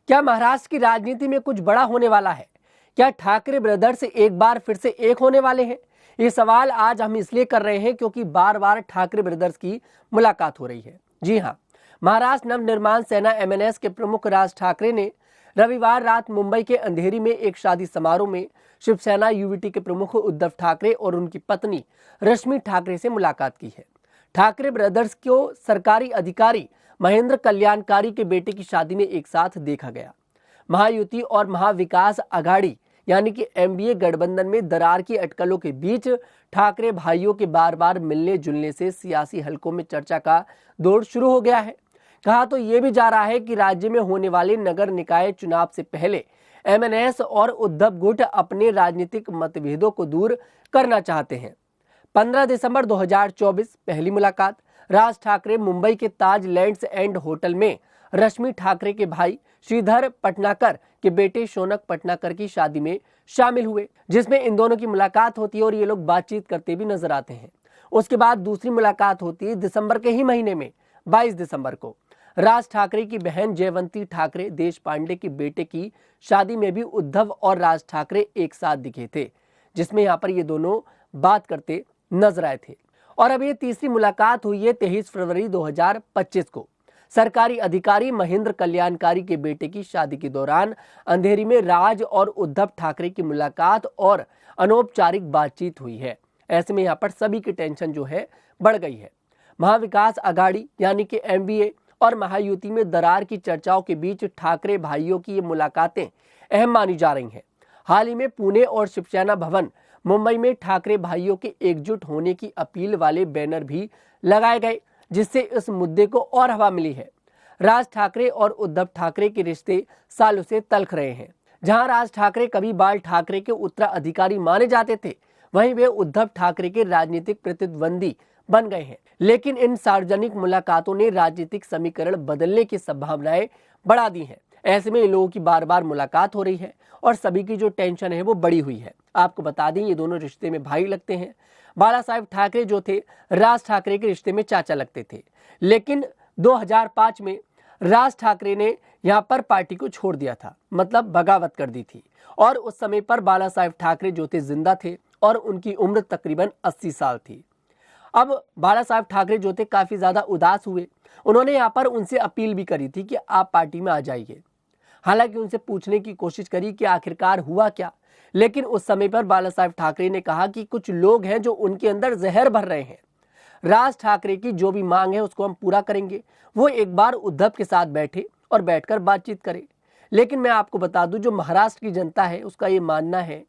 क्या महाराष्ट्र की राजनीति में कुछ बड़ा होने वाला है? क्या ठाकरे ब्रदर्स एक बार फिर से एक होने वाले हैं? ये सवाल आज हम इसलिए कर रहे हैं क्योंकि बार बार ठाकरे ब्रदर्स की मुलाकात हो रही है। जी हाँ, महाराष्ट्र नवनिर्माण सेना एमएनएस के प्रमुख राज ठाकरे ने रविवार रात मुंबई के अंधेरी में एक शादी समारोह में शिवसेना यूवीटी के प्रमुख उद्धव ठाकरे और उनकी पत्नी रश्मि ठाकरे से मुलाकात की है। ठाकरे ब्रदर्स को सरकारी अधिकारी महेंद्र कल्याणकारी के बेटे की शादी में एक साथ देखा गया। महायुति और महाविकास आघाड़ी यानी कि एमबीए गठबंधन में दरार की अटकलों के बीच ठाकरे भाइयों के बार बार मिलने जुलने से सियासी हलकों में चर्चा का दौर शुरू हो गया है। कहा तो ये भी जा रहा है कि राज्य में होने वाले नगर निकाय चुनाव से पहले एमएनएस और उद्धव गुट अपने राजनीतिक मतभेदों को दूर करना चाहते हैं। 15 दिसंबर 2024 पहली मुलाकात। राज ठाकरे मुंबई के ताज लैंड्स एंड होटल में रश्मि ठाकरे के भाई श्रीधर पटनाकर के बेटे शौनक पटनाकर की शादी में शामिल हुए, जिसमें इन दोनों की मुलाकात होती है और ये लोग बातचीत करते भी नजर आते हैं। उसके बाद दूसरी मुलाकात होती है दिसंबर के ही महीने में 22 दिसंबर को। राज ठाकरे की बहन जयवंती ठाकरे देश पांडे के बेटे की शादी में भी उद्धव और राज ठाकरे एक साथ दिखे थे, जिसमें यहाँ पर ये दोनों बात करते नजर आए थे। और अब ये तीसरी मुलाकात हुई है 23 फरवरी 2025 को। सरकारी अधिकारी महेंद्र कल्याणकारी के बेटे की शादी के दौरान अंधेरी में राज और उद्धव ठाकरे की मुलाकात और अनौपचारिक बातचीत हुई है। ऐसे में यहाँ पर सभी की टेंशन जो है बढ़ गई है। महाविकास आघाड़ी यानी कि एमबीए और महायुति में दरार की चर्चाओं के बीच ठाकरे भाइयों की ये मुलाकातें अहम मानी जा रही हैं। हाल ही में पुणे और शिवसेना भवन मुंबई में ठाकरे भाइयों के एकजुट होने की अपील वाले बैनर भी लगाए गए, जिससे इस मुद्दे को और हवा मिली है। राज ठाकरे और उद्धव ठाकरे के रिश्ते सालों से तल्ख रहे हैं। जहां राज ठाकरे कभी बाल ठाकरे के उत्तराधिकारी माने जाते थे, वहीं वे उद्धव ठाकरे के राजनीतिक प्रतिद्वंदी बन गए हैं। लेकिन इन सार्वजनिक मुलाकातों ने राजनीतिक समीकरण बदलने की संभावनाएं बढ़ा दी हैं। ऐसे में इन लोगों की बार बार मुलाकात हो रही है और सभी की जो टेंशन है वो बढ़ी हुई है। आपको बता दें, ये दोनों रिश्ते में भाई लगते हैं। बाला साहेब ठाकरे जो थे राज ठाकरे के रिश्ते में चाचा लगते थे, लेकिन 2005 में राज ठाकरे ने यहाँ पर पार्टी को छोड़ दिया था, मतलब बगावत कर दी थी। और उस समय पर बाला साहेब ठाकरे जो थे जिंदा थे और उनकी उम्र तकरीबन 80 साल थी। अब बाला साहेब ठाकरे जो थे काफी ज्यादा उदास हुए। उन्होंने यहाँ पर उनसे अपील भी करी थी कि आप पार्टी में आ जाइए। हालांकि उनसे पूछने की कोशिश करी कि आखिरकार हुआ क्या, लेकिन उस समय पर बाला साहेब ठाकरे ने कहा कि कुछ लोग हैं जो उनके अंदर जहर भर रहे हैं। राज ठाकरे की जो भी मांग है उसको हम पूरा करेंगे। वो एक बार उद्धव के साथ बैठे और बैठकर बातचीत करें। लेकिन मैं आपको बता दूं, जो महाराष्ट्र की जनता है उसका ये मानना है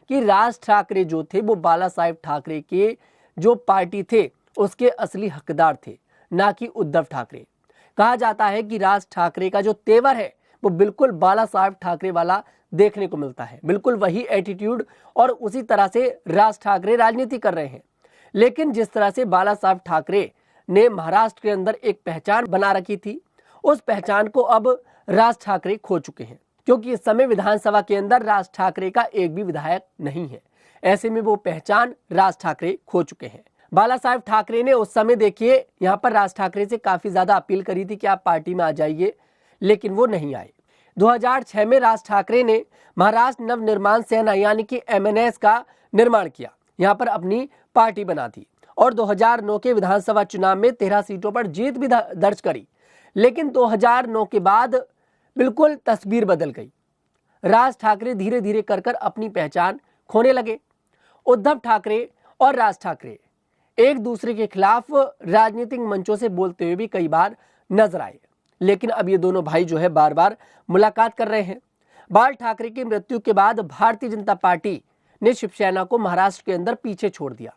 कि राज ठाकरे जो थे वो बाला साहेब ठाकरे के जो पार्टी थे उसके असली हकदार थे, ना कि उद्धव ठाकरे। कहा जाता है कि राज ठाकरे का जो तेवर है वो बिल्कुल बाला साहेब ठाकरे वाला देखने को मिलता है। बिल्कुल वही एटीट्यूड और उसी तरह से राज ठाकरे राजनीति कर रहे हैं। लेकिन जिस तरह से बाला साहेब ठाकरे ने महाराष्ट्र के अंदर एक पहचान बना रखी थी, उस पहचान को अब राज ठाकरे खो चुके हैं, क्योंकि इस समय विधानसभा के अंदर राज ठाकरे का एक भी विधायक नहीं है। ऐसे में वो पहचान राज ठाकरे खो चुके हैं। बाला साहेब ठाकरे ने उस समय देखिए यहाँ पर राज ठाकरे से काफी ज्यादा अपील करी थी कि आप पार्टी में आ जाइए, लेकिन वो नहीं आए। 2006 में राज ठाकरे ने महाराष्ट्र नवनिर्माण सेना यानी कि एमएनएस का निर्माण किया, यहाँ पर अपनी पार्टी बना दी और 2009 के विधानसभा चुनाव में 13 सीटों पर जीत भी दर्ज करी। लेकिन 2009 के बाद बिल्कुल तस्वीर बदल गई। राज ठाकरे धीरे धीरे कर कर अपनी पहचान खोने लगे। उद्धव ठाकरे और राज ठाकरे एक दूसरे के खिलाफ राजनीतिक मंचों से बोलते हुए भी कई बार नजर आए। लेकिन अब ये दोनों भाई जो है बार बार मुलाकात कर रहे हैं। बाल ठाकरे की मृत्यु के बाद भारतीय जनता पार्टी ने शिवसेना को महाराष्ट्र के अंदर पीछे छोड़ दिया।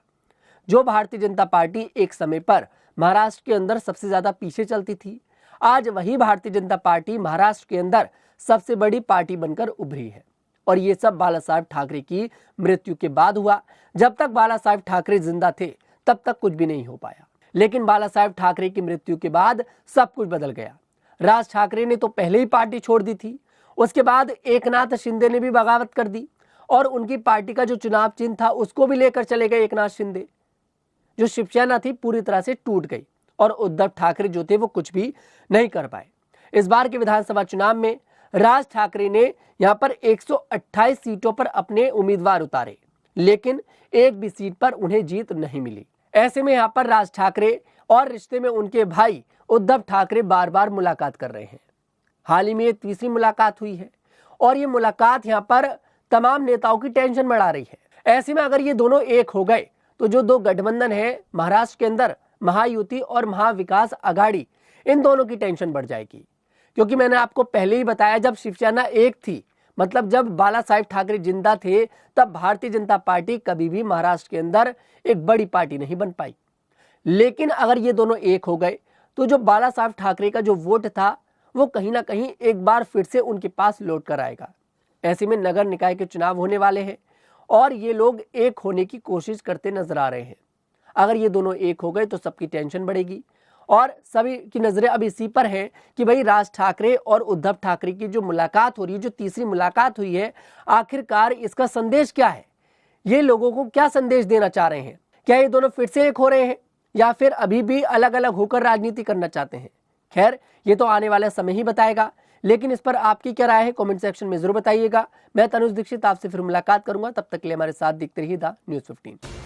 जो भारतीय जनता पार्टी एक समय पर महाराष्ट्र के अंदर सबसे ज्यादा पीछे चलती थी, आज वही भारतीय जनता पार्टी महाराष्ट्र के अंदर सबसे बड़ी पार्टी बनकर उभरी है। और ये सब बाला साहेब ठाकरे की मृत्यु के बाद हुआ। जब तक बाला साहेब ठाकरे जिंदा थे तब तक कुछ भी नहीं हो पाया। लेकिन बाला साहेब ठाकरे की मृत्यु के बाद सब कुछ बदल गया। राज ठाकरे ने तो पहले ही पार्टी छोड़ दी थी, उसके बाद एकनाथ शिंदे ने भी बगावत कर दी और उनकी पार्टी का जो चुनाव चिन्ह था उसको भी लेकर चले गए एकनाथ शिंदे। जो शिवसेना थी पूरी तरह से टूट गई और उद्धव ठाकरे जो थे वो कुछ भी नहीं कर पाए। इस बार के विधानसभा चुनाव में राज ठाकरे ने यहां पर 128 सीटों पर अपने उम्मीदवार उतारे, लेकिन एक भी सीट पर उन्हें जीत नहीं मिली। ऐसे में यहां पर राज ठाकरे और रिश्ते में उनके भाई उद्धव ठाकरे बार बार मुलाकात कर रहे हैं। हाल ही में ये तीसरी मुलाकात हुई है और ये मुलाकात यहां पर तमाम नेताओं की टेंशन बढ़ा रही है। ऐसे में अगर ये दोनों एक हो गए तो जो दो गठबंधन है महाराष्ट्र के अंदर, महायुति और महाविकास आघाड़ी, इन दोनों की टेंशन बढ़ जाएगी। क्योंकि मैंने आपको पहले ही बताया, जब शिवसेना एक थी, मतलब जब बाला साहेब ठाकरे जिंदा थे, तब भारतीय जनता पार्टी कभी भी महाराष्ट्र के अंदर एक बड़ी पार्टी नहीं बन पाई। लेकिन अगर ये दोनों एक हो गए तो जो बाला साहेब ठाकरे का जो वोट था वो कहीं ना कहीं एक बार फिर से उनके पास लौट कर आएगा। ऐसे में नगर निकाय के चुनाव होने वाले हैं और ये लोग एक होने की कोशिश करते नजर आ रहे हैं। अगर ये दोनों एक हो गए तो सबकी टेंशन बढ़ेगी और सभी की नजरें अब इसी पर हैं कि भाई राज ठाकरे और उद्धव ठाकरे की जो मुलाकात हो रही है, जो तीसरी मुलाकात हुई है, आखिरकार इसका संदेश क्या है? ये लोगों को क्या संदेश देना चाह रहे हैं? क्या ये दोनों फिर से एक हो रहे हैं या फिर अभी भी अलग अलग होकर राजनीति करना चाहते हैं? खैर, ये तो आने वाला समय ही बताएगा, लेकिन इस पर आपकी क्या राय है कमेंट सेक्शन में जरूर बताइएगा। मैं तनुज दीक्षित आपसे फिर मुलाकात करूंगा, तब तक के लिए हमारे साथ देखते रहिए द न्यूज़ 15।